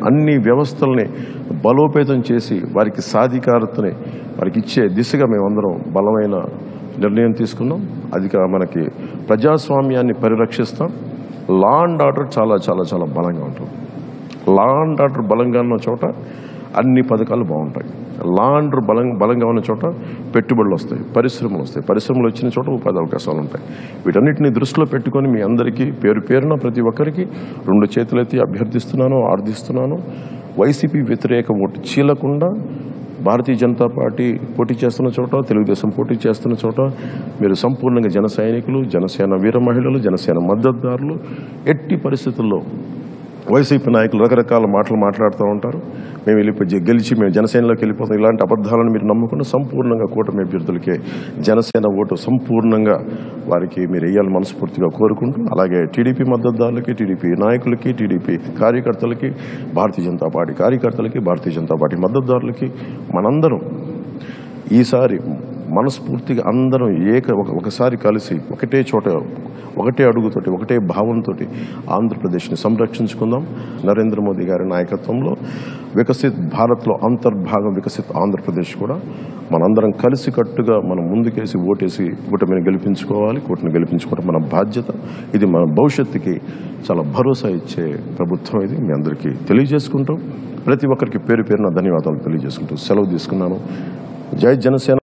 అన్ని వ్యవస్థల్ని బలోపేతం చేసి వారికి సాధికారతని వారికి ఇచ్చే దిశగా మేమందరం బలమైన నిర్ణయం తీసుకున్నాం. అది మనకి ప్రజాస్వామ్యాన్ని పరిరక్షిస్తాం. లా అండ్ ఆర్డర్ చాలా చాలా చాలా బలంగా ఉంటుంది. లా అండ్ ఆర్డర్ బలంగా ఉన్న చోట అన్ని పథకాలు బాగుంటాయి. లా అండ్ ఆర్డర్ బలంగా ఉన్న చోట పెట్టుబడులు వస్తాయి, పరిశ్రమలు వస్తాయి. పరిశ్రమలు వచ్చిన చోట ఉపాధి అవకాశాలు ఉంటాయి. వీటన్నిటిని దృష్టిలో పెట్టుకొని మీ అందరికీ పేరున ప్రతి ఒక్కరికి 2 చేతులెత్తి అభ్యర్థిస్తున్నాను, ఆర్థిస్తున్నాను. వైసీపీ వ్యతిరేక ఓటు చీలకుండా భారతీయ జనతా పార్టీ పోటీ చేస్తున్న చోట, తెలుగుదేశం పోటీ చేస్తున్న చోట మీరు సంపూర్ణంగా జన సైనికులు, జనసేన వీర మహిళలు, జనసేన మద్దతుదారులు. ఎట్టి పరిస్థితుల్లో వైసీపీ నాయకులు రకరకాల మాటలు మాట్లాడుతూ ఉంటారు. మేము గెలిచి మేము జనసేనలోకి వెళ్ళిపోతాం. ఇలాంటి అబద్ధాలను మీరు నమ్ముకుని సంపూర్ణంగా కూటమి అభ్యర్థులకే జనసేన ఓటు సంపూర్ణంగా వారికి మీరు వేయాలని మనస్ఫూర్తిగా కోరుకుంటూ, అలాగే టీడీపీ మద్దతుదారులకి, టీడీపీ నాయకులకి, టీడీపీ కార్యకర్తలకి, భారతీయ జనతా పార్టీ కార్యకర్తలకి, భారతీయ జనతా పార్టీ మద్దతుదారులకి మనందరం ఈసారి మనస్ఫూర్తిగా అందరం ఒకసారి కలిసి ఒకటే చోట, ఒకటే అడుగుతోటి, ఒకటే భావంతో ఆంధ్రప్రదేశ్ని సంరక్షించుకుందాం. నరేంద్ర మోదీ గారి నాయకత్వంలో వికసిత్ భారత్లో అంతర్భాగం వికసిత్ ఆంధ్రప్రదేశ్ కూడా మనందరం కలిసికట్టుగా మనం ముందుకేసి ఓటేసి కూటమిని గెలిపించుకోవాలి. కూటమిని గెలిపించుకోవడం మన బాధ్యత. ఇది మన భవిష్యత్తుకి చాలా భరోసా ఇచ్చే ప్రభుత్వం. ఇది మీ అందరికీ తెలియజేసుకుంటాం. ప్రతి ఒక్కరికి పేరున ధన్యవాదాలు తెలియజేసుకుంటూ సెలవు తీసుకున్నాను. జై జనసేన.